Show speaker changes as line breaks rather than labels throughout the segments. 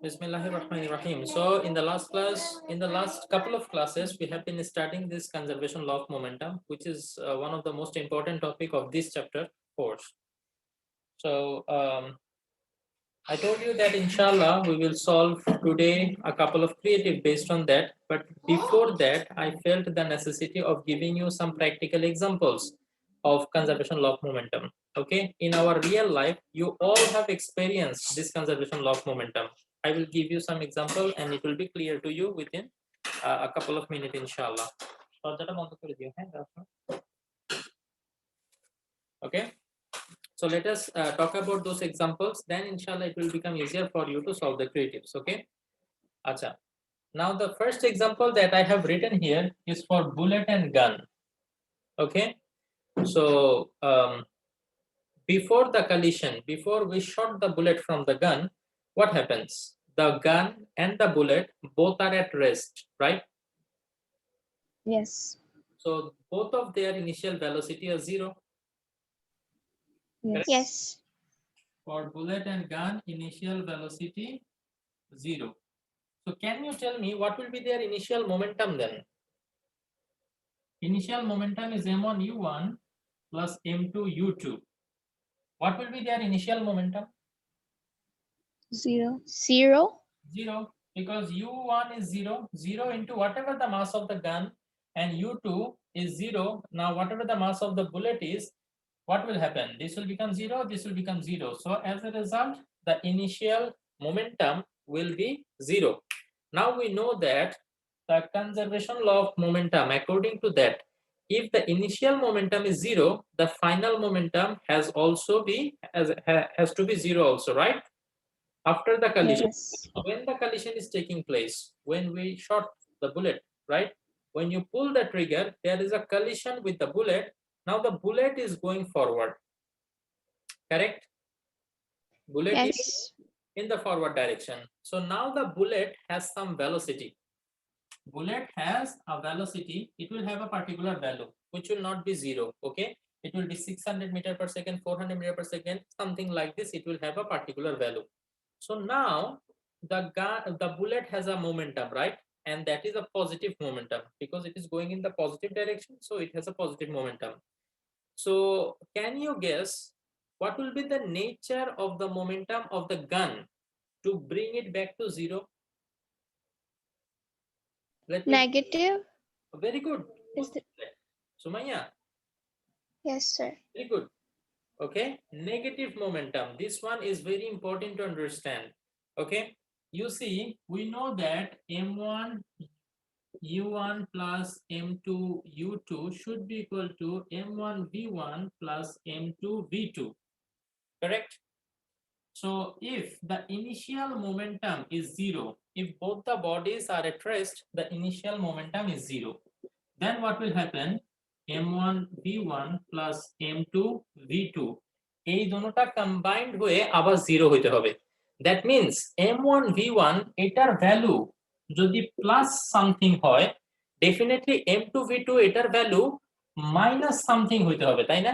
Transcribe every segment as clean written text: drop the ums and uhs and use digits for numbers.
Bismillahirrahmanirrahim. So in the last couple of classes, we have been studying this conservation law of momentum, which is one of the most important topic of this chapter course. So I told you that inshallah we will solve today a couple of creative based on that. But before that, I felt the necessity of giving you some practical examples of conservation law of momentum. Okay, in our real life, you all have experienced this conservation law of momentum. I will give you some example and it will be clear to you within a couple of minutes, inshallah. Okay. So let us talk about those examples. Then inshallah it will become easier for you to solve the creatives. Okay. Acha. Now the first example that I have written here is for bullet and gun. Okay. So before the collision, before we shot the bullet from the gun, what happens? The gun and the bullet both are at rest, right?
Yes.
So both of their initial velocity are 0.
Yes.
Yes.
For bullet and gun, initial velocity 0. So can you tell me what will be their initial momentum then? Initial momentum is m1 u1 plus m2 u2. What will be their initial momentum?
0.
0.
0, because u1 is 0, 0 into whatever the mass of the gun, and u2 is 0. Now whatever the mass of the bullet is, what will happen? This will become 0, this will become 0. So as a result, the initial momentum will be 0. Now we know that the conservation law of momentum, according to that, if the initial momentum is 0, the final momentum has to be 0 also, right? After the collision.
Yes.
When the collision is taking place, when we shot the bullet, right? When you pull the trigger, there is a collision with the bullet. Now the bullet is going forward. Correct? Bullet is
Yes.
in the forward direction. So now the bullet has some velocity. Bullet has a velocity. It will have a particular value, which will not be 0. Okay? It will be 600 meter per second, 400 meter per second, something like this. It will have a particular value. So now the bullet has a momentum, right? And that is a positive momentum because it is going in the positive direction. So it has a positive momentum. So can you guess what will be the nature of the momentum of the gun to bring it back to 0? Let me.
Negative.
Very good.
Is it?
Sumaya,
Yes, sir.
very good. Okay, negative momentum. This one is very important to understand. Okay, you see, we know that m1 u1 plus m2 u2 should be equal to m1 v1 plus m2 v2. Correct? So if the initial momentum is 0, if both the bodies are at rest, the initial momentum is 0. Then what will happen? m1 v1 plus m2 v2 এই দুটোটা combined হয়ে আবার 0 হইতে হবে। That means m1 v1 এটার value যদি plus something হয়, definitely m2 v2 এটার value minus something হইতে হবে, তাই না?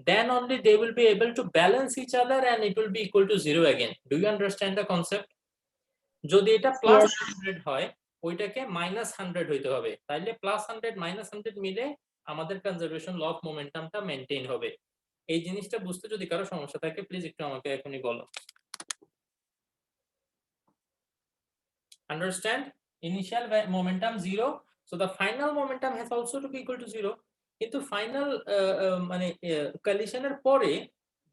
Then only they will be able to balance each other and it will be equal to 0 again. Do you understand the concept? যদি এটা plus 100 হয়, ওইটাকে মাইনাস 100 হইতে হবে, তাইলে প্লাস 100 মাইনাস 100 মিলে আমাদের কনজারভেশন ল অফ মোমেন্টামটা মেইনটেইন হবে। এই জিনিসটা বুঝতে যদি কারো সমস্যা থাকে প্লিজ একটু আমাকে এখনই বলো। Understand? Initial momentum 0, so the final momentum has also to be equal to 0. কিন্তু ফাইনাল মানে কলিশনের পরে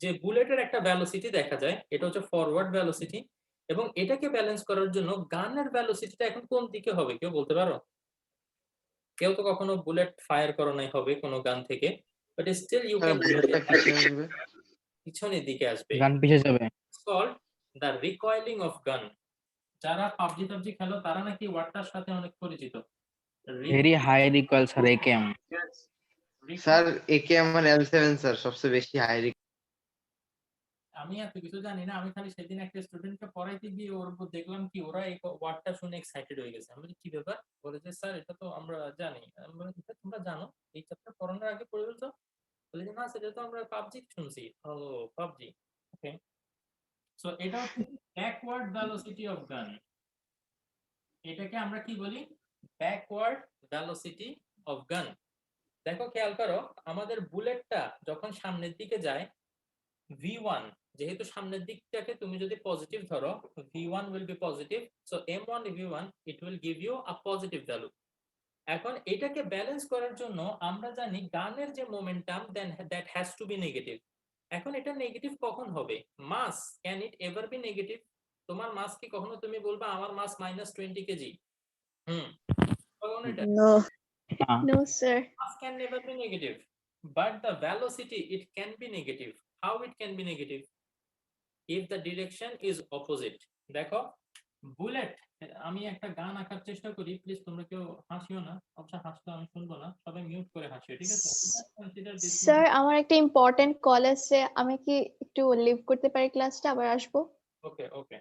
যে বুলেটের একটা ভেলোসিটি দেখা যায়, এটা হচ্ছে ফরওয়ার্ড ভেলোসিটি, এবং এটাকে ব্যালেন্স করার জন্য গানের ভেলোসিটিটা এখন কোন দিকে হবে কেউ বলতে পারো? কেউ তো কখনো বুলেট ফায়ার করো নাই হবে কোনো গান থেকে, বাট স্টিল ইউ ক্যান পিছনের দিকে আসবে,
গান পিছে যাবে।
কল্ড দ্য রিকয়েলিং অফ গান। যারা পাবজি টাবজি খেলো তারা নাকি ওয়ার্ডটার সাথে অনেক পরিচিত।
Very high recoil sir AKM.
Sir AKM আর L7 স্যার সবচেয়ে বেশি হাই রিকয়েল।
আমি এত কিছু জানি না, আমি খালি সেদিন একটা স্টুডেন্টকে পড়াইতে গিয়ে ওর উপর দেখলাম কি ওরা এই ওয়ার্ডটা শুনে এক্সাইটেড হয়ে গেছে। আমি বলি কি ব্যাপার? বলে যে স্যার এটা তো আমরা জানি। আমি বলি তোমরা জানো? এই চ্যাপ্টার পড়ানোর আগে পড়ে বলছো? বলে যে না সেটা তো আমরা পাবজি শুনছি। ও পাবজি, ওকে। সো এটা হচ্ছে ব্যাকওয়ার্ড ভেলোসিটি অফ গান। এটাকে আমরা কি বলি? ব্যাকওয়ার্ড ভেলোসিটি অফ গান। দেখো খেয়াল করো, আমাদের বুলেটটা যখন সামনের দিকে যায় v1, যেহেতু সামনের দিকটাকে তুমি যদি পজিটিভ ধরো, v1 will be positive, so m1 v1 it will give you a positive value. এখন এটাকে ব্যালেন্স করার জন্য আমরা জানি গানের যে momentum then that has to be negative. এখন এটা নেগেটিভ কখন হবে? Mass, can it ever be negative? তোমার মাস কি কখনো তুমি বলবা আমার মাস -20 কেজি? কখনো এটা
No.
না,
No, sir.
mass can never be negative, but the velocity it can be negative. How it can be negative? If the direction is opposite. দেখো বুলেট, আমি একটা গান আঁকার চেষ্টা করি, প্লিজ তোমরা কেউ হাসিও না, অবশ্য হাসলে আমি শুনবো না, সবাই মিউট করে হাসিও, ঠিক আছে? Consider this
স্যার আমার একটা ইম্পর্টেন্ট কল আছে, আমি কি একটু লিভ করতে পারি ক্লাসটা, আবার আসবো?
ওকে ওকে।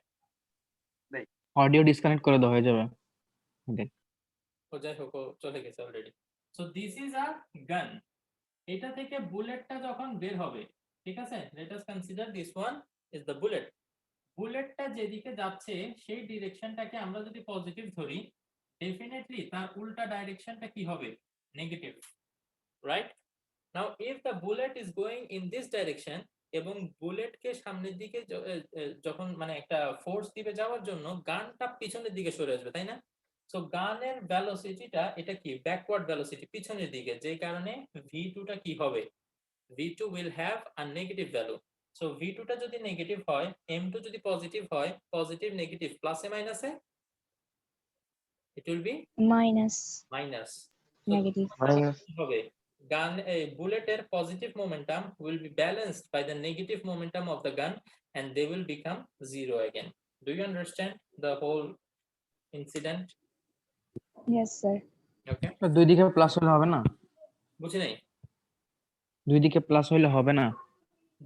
অডিও ডিসকানেক্ট করে দেওয়া হয়ে যাবে।
তো যাই হোক, ও চলে গেছে already. So this is a gun. এটা থেকে বুলেটটা যখন বের হবে, ঠিক আছে, let us consider this one is the bullet. বুলেটটা যেদিকে যাচ্ছে সেই ডিরেকশনটাকে আমরা যদি পজিটিভ ধরি, ডেফিনেটলি তার উল্টা ডাইরেকশনটা কি হবে? Negative, right? Now if the bullet is going in this direction, এবং বুলেটকে সামনের দিকে যখন মানে একটা ফোর্স দিবে যাওয়ার জন্য, গানটা পিছনের দিকে সরে আসবে, তাই না? সো গানের ভেলোসিটিটা এটা কি? ব্যাকওয়ার্ড ভেলোসিটি, পিছনের দিকে, যে কারণে v2 টা কি হবে? v2 will have a negative value. So v2 টা যদি নেগেটিভ হয়, m2 যদি পজিটিভ হয়, পজিটিভ নেগেটিভ প্লাসে মাইনাসে it will be
minus
minus.
Negative.
Minus.
হবে গান বুলেটের positive momentum will be balanced by the negative momentum of the gun and they will become zero again. Do you understand the whole incident?
Yes sir.
Okay,
দুই দিকে plus হলে হবে না?
বুঝি নাই।
দুই দিকে প্লাস হলে হবে না?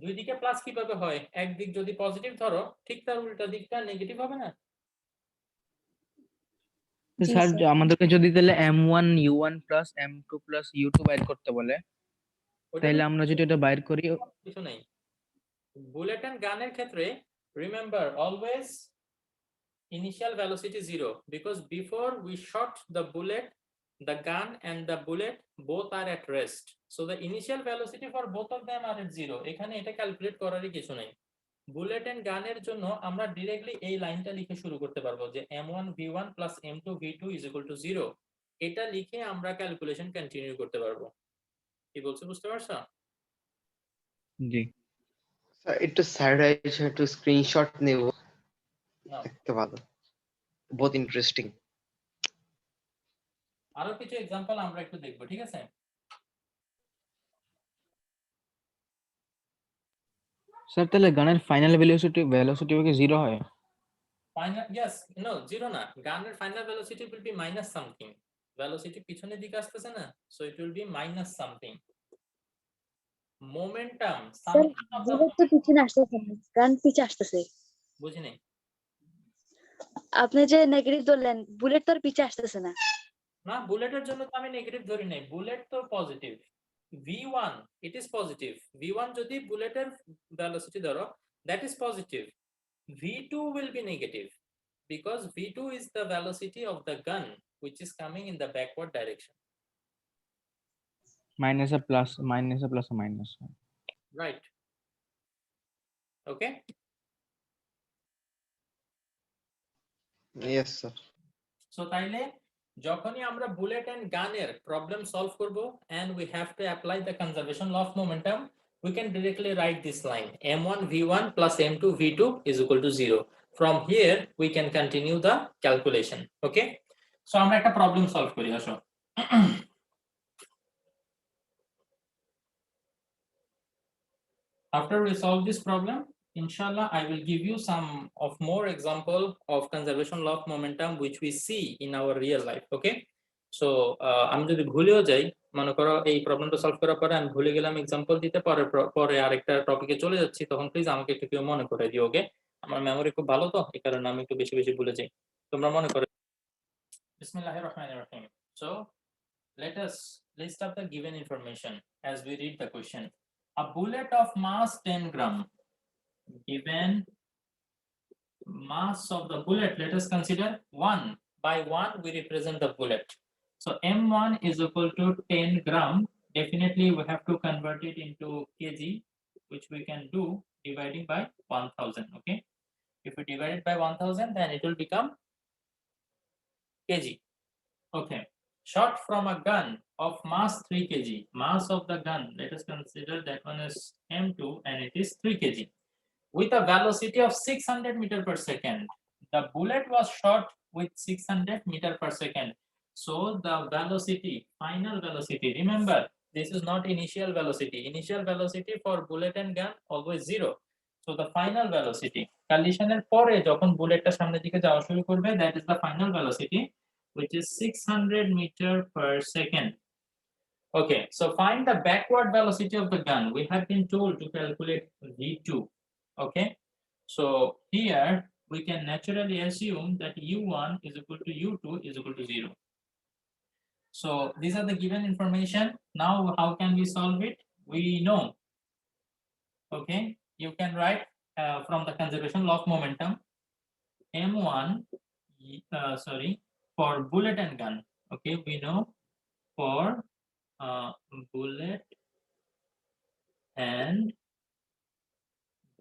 দুই দিকে প্লাস কিভাবে হয়? একদিক যদি পজিটিভ ধরো, ঠিক তার উল্টা দিকটা নেগেটিভ হবে না?
জি
স্যার
স্যার।
আমাদেরকে যদি তাহলে m1 u1 plus m2 plus u2 বাইর করতে বলে,
ওটা
তাহলে আমরা যদি এটা বাইর করি,
কিছু নেই। বুলেট এন্ড গানের ক্ষেত্রে remember always initial velocity 0, because before we shot the bullet, the gun and the bullet both are at rest, so the initial velocity for both of them are at 0. এখানে এটা calculate করারই কিছু নেই। Bullet and গানের জন্য আমরা directly এই লাইনটা লিখে শুরু করতে পারবো যে m1 v1 plus m2 v2 is equal to 0। এটা লিখে আমরা ক্যালকুলেশন কন্টিনিউ করতে পারবো। কি বলছো, বুঝতে পারছো?
জি
স্যার একটু সাইড একটু স্ক্রিনশট নেব,
নাও,
দেখতে ভালো, বহুত ইন্টারেস্টিং।
আরো কিছু এক্সাম্পল আমরা একটু দেখবো, ঠিক আছে?
স্যার তাহলে গানের ফাইনাল ভেলোসিটি কি 0 হয়?
Final, yes, no, 0 না। গানের final velocity will be minus something. Velocity পিছনের দিকে আসতেছে না, so it will be minus something. Momentum, something of the
bullet তো পিছনে আসতেছে না, গান পিছে আসতেছে।
বুঝি নাই।
আপনি যে নেগেটিভ ধরলেন, বুলেট তো আর পিছে আসতেছে না।
না, বুলেটের জন্য তো আমি নেগেটিভ ধরি নাই, বুলেট তো positive. v1 it is positive, v1 যদি বুলেটের ভেলোসিটি ধরো, that is positive. v2 will be negative because v2 is the velocity of the gun which is coming in the backward direction,
minus minus.
right? Okay,
yes sir.
so তাইলে যখনই আমরা bullet and গানের problem solve করব and we have to apply the conservation law of momentum, we can directly write this line m1 v1 plus m2 v2 is equal to 0. From here we can continue the calculation. Okay, so আমরা একটা problem solve করি, আসো। After we solve this problem, inshallah I will give you some of more example of conservation law of momentum which we see in our real life. Okay, so আমি যদি ভুলেও যাই, মনে করো এই প্রবলেমটা সলভ করার পরে আমি ভুলে গেলাম এক্সাম্পল দিতে, পরে আরেকটা টপিকে চলে যাচ্ছি, তখন প্লিজ আমাকে একটু কেউ মনে করে দিও। ওকে, আমার মেমরি খুব ভালো, তো এই কারণে আমি একটু বেশি বেশি ভুলে যাই, তোমরা মনে করে। বিসমিল্লাহির রহমানির রহিম। So let us list up the given information as we read the question. A bullet of mass 10 gram given mass of the bullet, let us consider 1. By 1 we represent the bullet. So M1 is equal to 10 gram. Definitely we have to convert it into kg, which we can do dividing by 1000. Okay, if we divide it by 1000, then it will become kg. Okay, shot from a gun of mass 3 kg. Mass of the gun, let us consider that one is M2 and it is 3 kg. With a velocity of 600 meter per second. The bullet was shot with 600 meter per second. So the velocity, final velocity, remember, this is not initial velocity. Initial velocity for bullet and gun always 0. So the final velocity, collisioner পরে যখন বুলেটটা সামনের দিকে যাওয়া শুরু করবে, that is the final velocity, which is 600 meter per second. Okay, so find the backward velocity of the gun. We have been told to calculate v2. Okay, so here we can naturally assume that u1 is equal to u2 is equal to 0. So these are the given information. Now how can we solve it? We know. Okay, you can write from the conservation law of momentum, m1 for bullet and gun. Okay, we know for bullet and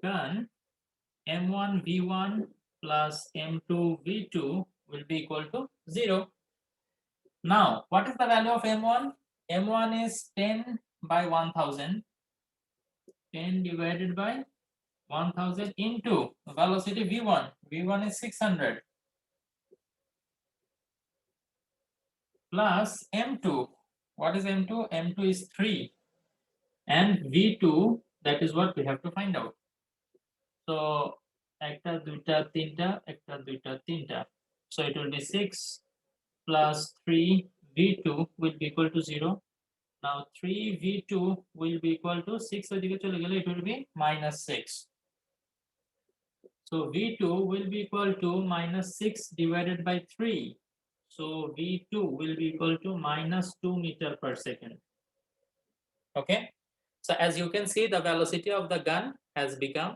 gun, m1 v1 plus m2 v2 will be equal to 0. Now what is the value of m1? M1 is 10 by 1000, 10 divided by 1000 into velocity v1. V1 is 600 plus m2. What is m2? M2 is 3 and v2, that is what we have to find out. So একটা দুইটা তিনটা একটা দুইটা তিনটা, so it will be 6 plus 3 v2 will be equal to 0. Now 3 v2 will be equal to 6 ওইদিকে চলে গেলে it will be minus 6. So v2 will be equal to minus 6 divided by 3. So v2 will be equal to minus 2 meter per second. Okay, so as you can see, the velocity of the gun has become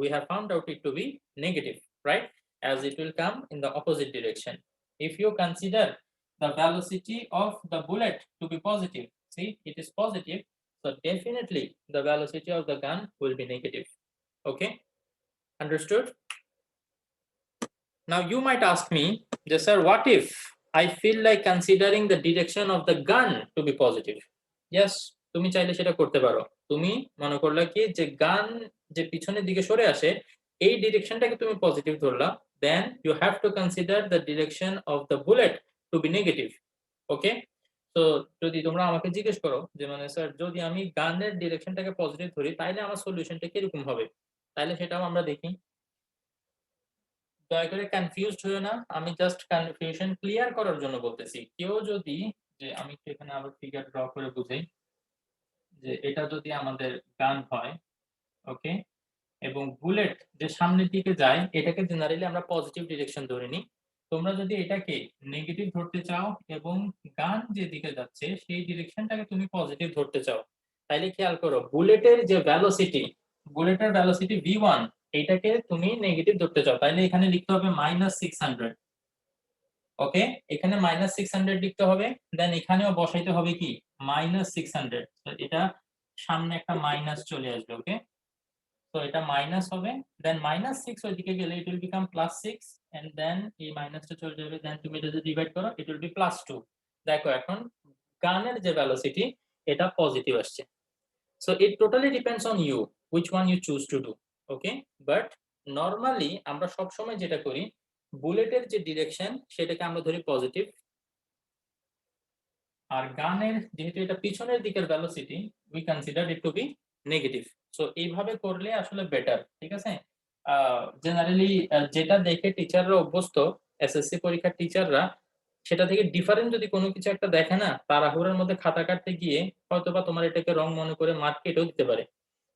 we have found out it to be negative, right? As it will come in the opposite direction. If you consider the velocity of the bullet to be positive, see, it is positive, so definitely the velocity of the gun will be negative. Okay, understood? Now you might ask me, just sir, what if I feel like considering the direction of the gun to be positive? Yes, তুমি চাইলে সেটা করতে পারো। তুমি মনে করলে কি যে গান যে পিছনের দিকে সরে আসে এই ডিরেকশনটাকে তুমি positive Dharla, then you have to consider the direction of the bullet to be negative. Okay, তো যদি তোমরা আমাকে জিজ্ঞেস করো যে মানে স্যার যদি আমি গানের ডিরেকশনটাকে পজিটিভ ধরি তাহলে আমার সলিউশনটা কিরকম হবে, তাহলে সেটাও আমরা দেখি। দয়া করে কনফিউজড হইও না, আমি জাস্ট কনফিউশন ক্লিয়ার করার জন্য বলতেছি। কেউ যদি, যে আমি একটু এখানে আবার ফিগার ড্র করে বুঝাই, যে এটা যদি আমাদের গান হয়, ওকে, এবং বুলেট যে সামনের দিকে যায় এটাকে জেনারেলি আমরা পজিটিভ ডিরেকশন ধরে নিই। তোমরা যদি এটাকে নেগেটিভ ধরতে চাও এবং গান যে দিকে যাচ্ছে সেই ডিরেকশনটাকে তুমি পজিটিভ ধরতে চাও, তাইলে খেয়াল করো বুলেটের যে ভেলোসিটি, বুলেটের ভেলোসিটি v1 এইটাকে তুমি নেগেটিভ ধরতে চাও, তাইলে এখানে লিখতে হবে -600। ওকে, এখানে -600 লিখতে হবে, দেন এখানেও বসাইতে হবে কি -600। তো এটা সামনে একটা মাইনাস চলে আসবে। ওকে, তো এটা মাইনাস হবে, দেন -6 ওইদিকে গেলে it will become +6 and then এই মাইনাসটা চলে যাবে, দেন তুমি এটা যদি ডিভাইড করো it will be +2। দেখো এখন গানের যে ভেলোসিটি এটা পজিটিভ আসছে। So it totally depends on you which one you choose to do. Okay, but normally আমরা সব সময় যেটা করি বুলেটের যে ডিরেকশন সেটাকে আমরা ধরি পজিটিভ, আর গানের যেহেতু এটা পিছনের দিকের velocity we consider it to be negative. So এইভাবে করলে আসলে বেটার, ঠিক আছে? জেনারেলি যেটা দেখে টিচাররা অভ্যস্ত, এসএসসি পরীক্ষার টিচাররা সেটা থেকে ডিফারেন্ট যদি কোনো কিছু একটা দেখে না, তাড়াহুড়োর মধ্যে খাতা কাটতে গিয়ে হয়তোবা তোমার এটাকে রং মনে করে মার্ক কেটেও দিতে পারে।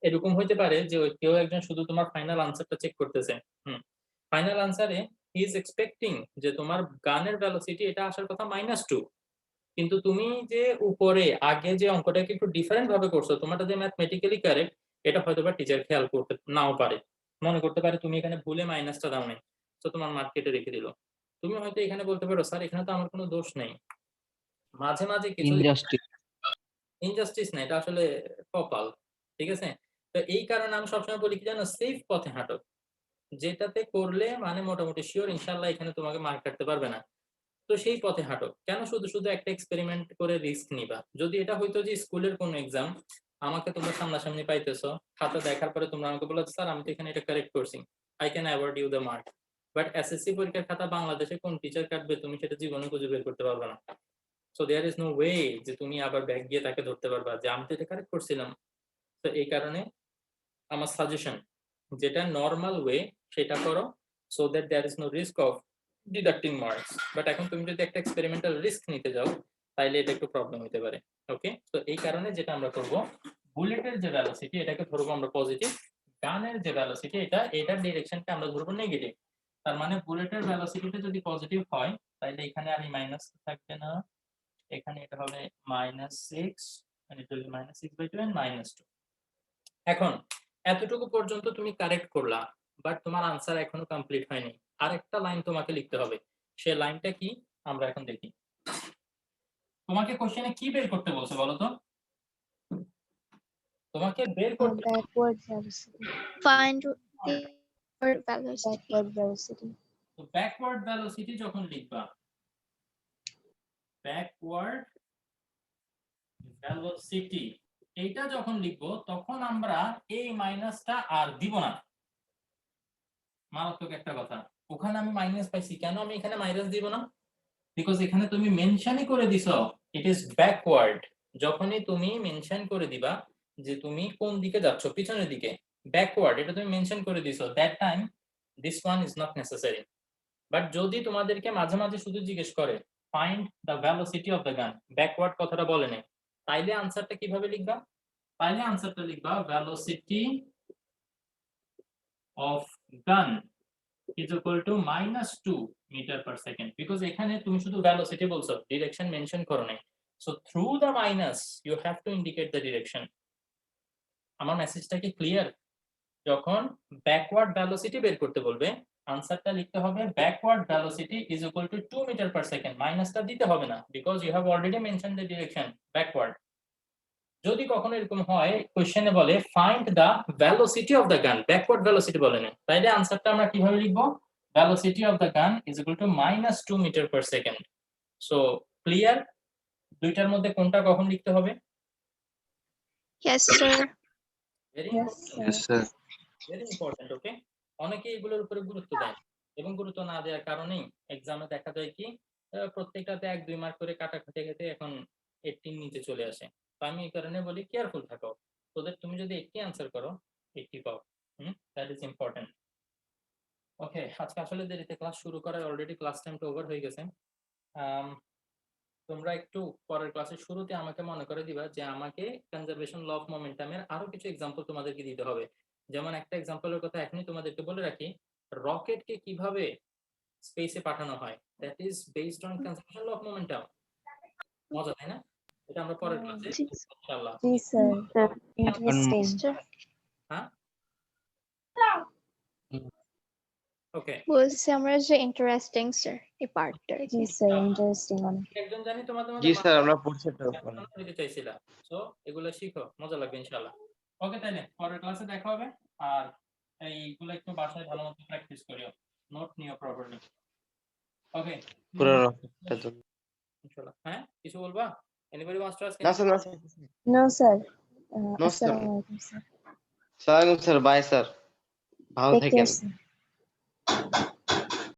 এরকম হইতে পারে যে কেউ একজন শুধু তোমার ফাইনাল আনসারটা চেক করতেছে, ফাইনাল আনসারে হি ইজ এক্সপেক্টিং যে তোমার গানের ভেলোসিটি এটা আসার কথা -2, কিন্তু তুমি যে উপরে আগে যে অঙ্কটাকে একটু ডিফারেন্ট ভাবে করছো, তোমারটা যে ম্যাথমেটিক্যালি কারেক্ট এটা হয়তোবা টিচার খেয়াল করতে নাও পারে। মনে করতে পারে তুমি এখানে ভুলে মাইনাসটা দাও নাই, তো তোমার মার্ক কেটে রেখে দিল। তুমি হয়তো এখানে বলতে পারো স্যার এখানে তো আমার কোনো দোষ নেই, মাঝে মাঝে কিছু
ইনজাস্টিস।
ইনজাস্টিস না, এটা আসলে কপাল, ঠিক আছে? তো এই কারণে আমি সবসময় বলি কি জানো, সেফ পথে হাঁটো, যেটাতে করলে মানে মোটামুটি শিওর ইনশাল্লাহ এখানে তোমাকে মার্ক কাটতে পারবে না। তো সেই পথে হাঁটো। কেন শুধু শুধু একটা এক্সপেরিমেন্ট করে রিস্ক নিবা? যদি এটা হইতো যে স্কুলের কোনো এক্সাম, আমাকে তোমরা সামনাসামনি পাইতেছো, খাতা দেখার পরে তোমরা আমাকে বলো স্যার আমি তো এখানে এটা কারেক্ট করছি, I can award you the mark. But SSC পরীক্ষার খাতা বাংলাদেশে কোন টিচার কাটবে তুমি সেটা জীবনে খুঁজে বের করতে পারবে না। So there is no way যে তুমি আবার ব্যাক গিয়ে তাকে ধরতে পারবা যে আমি তো এটা কারেক্ট করছিলাম। তো এই কারণে আমার সাজেশন, যেটা নর্মাল ওয়ে সেটা করো, so that there is no risk of deducting marks. But এখন তুমি যদি একটা এক্সপেরিমেন্টাল রিস্ক নিতে যাও তাইলে এটা একটু প্রবলেম হতে পারে। ওকে, তো এই কারণে যেটা আমরা করব, বুলেটের যে ভেলোসিটি এটাকে ধরবো আমরা পজিটিভ, গানের যে ভেলোসিটি এটার ডিরেকশনকে আমরা ধরবো নেগেটিভ। তার মানে বুলেটের ভেলোসিটিটা যদি পজিটিভ হয় তাহলে এখানে আমি মাইনাস থাকবে না, এখানে এটা হবে -6 মানে এটা হবে -6/2 and -2। এখন এতটুকু পর্যন্ত তুমি কারেক্ট করলা, বাট তোমার আনসার এখনো কমপ্লিট হয়নি। আরেকটা লাইন তোমাকে লিখতে হবে। সেই লাইনটা কি আমরা এখন দেখি। তোমাকে কোশ্চেনে কি বের করতে বলছে বলো তো? তোমাকে বের করতে
backward velocity.
Find the velocity.
Backward velocity.
তো ব্যাকওয়ার্ড ভেলোসিটি যখন লিখবা, ব্যাকওয়ার্ড ভেলোসিটি এইটা যখন লিখবো তখন আমরা এই মাইনাসটা আর দিব না। মারাত্মক একটা কথা, ওখানে আমি মাইনাস পাইছি, কেন আমি এখানে মাইনাস দিব না? বিকজ এখানে তুমি মেনশনই করে দিছো ইট ইজ ব্যাকওয়ার্ড। যখনই তুমি মেনশন করে দিবা যে তুমি কোন দিকে যাচ্ছ, পিছনের দিকে, ব্যাকওয়ার্ড এটা তুমি মেনশন করে দিছো, that time this one is not necessary. But যদি তোমাদেরকে মাঝে মাঝে শুধু জিজ্ঞেস করে find the velocity of the gun, backward কথাটা বলে নেই, তাইলে আনসারটা কিভাবে লিখবা? তাইলে আনসারটা লিখবা ভেলোসিটি অফ গান is equal to -2 meter per second, because এখানে তুমি শুধু velocity বলছো, direction mention করো নাই। So through the minus you have to indicate the direction. আমার মেসেজটা কি ক্লিয়ার? যখন backward velocity বের করতে বলবে আনসারটা লিখতে হবে backward velocity is equal to 2 meter per second, মাইনাসটা দিতে হবে না because you have already mentioned the direction backward. যদি কখনো এরকম হয় কোশ্চেনে বলে find the velocity of the gun, backward velocity বলে না, তাইলে আনসারটা আমরা কিভাবে লিখবো? Velocity of the gun is equal to -2 metre per second. So clear? দুইটার মধ্যে কোনটা কখন লিখতে হবে?
Yes, sir.
Very
Yes, sir.
Very important. Okay, অনেকে এগুলোর উপরে গুরুত্ব দেয় এবং গুরুত্ব না দেওয়ার কারণেই এক্সামে দেখা যায় কি প্রত্যেকটাতে 1-2 মার্ক করে কাটাকাটি খেতে এখন 18 নিচে চলে আসে। তো আমি এই কারণে বলি কেয়ারফুল থাকো, তোদের তুমি যদি 80 আনসার করো 80 পাও। That is important. ওকে, আজকে আসলে দেরিতে ক্লাস শুরু করার অলরেডি ক্লাস টাইমটা ওভার হয়ে গেছে। তোমরা একটু পরের ক্লাসের শুরুতে আমাকে মনে করে দিবা যে আমাকে কনজারভেশন ল অফ মোমেন্টামের আরো কিছু এক্সাম্পল তোমাদেরকে দিতে হবে। যেমন একটা এক্সাম্পলের কথা এখনই তোমাদেরকে বলে রাখি, রকেটকে কিভাবে স্পেসে পাঠানো হয়, that is based on conservation law of momentum. মজা তাই না? এটা আমরা পরের ক্লাসে ইনশাআল্লাহ।
জি স্যার,
Sir.
ইন্টারেস্টিং।
Sir.
হ্যাঁ, ওকে,
বলছি আমরা যে ইন্টারেস্টিং স্যার এই পার্টটা।
জি স্যার, ইন্টারেস্টিং অনেক।
একজন জানি তোমাদের
জি
মধ্যে
স্যার আমরা পড়ছি তো।
দিতে চাইছিলা, সো এগুলো শিখো, মজা লাগবে ইনশাআল্লাহ। ওকে, তাইলে পরের ক্লাসে দেখা হবে। আর এইগুলো একটু বাসায় ভালো মতো প্র্যাকটিস করিও, নোট নিও প্রপারলি। ওকে,
পুরো রকেটটা জন্য।
ইনশাআল্লাহ। হ্যাঁ, কিছু বলবা? Anybody wants to ask?
না স্যার, না sir.
No sir.
No, sir.
আসসালামু আলাইকুম স্যার।
সালাম স্যার, বাই স্যার, ভালো
টেক
থাকেন।
Care sir.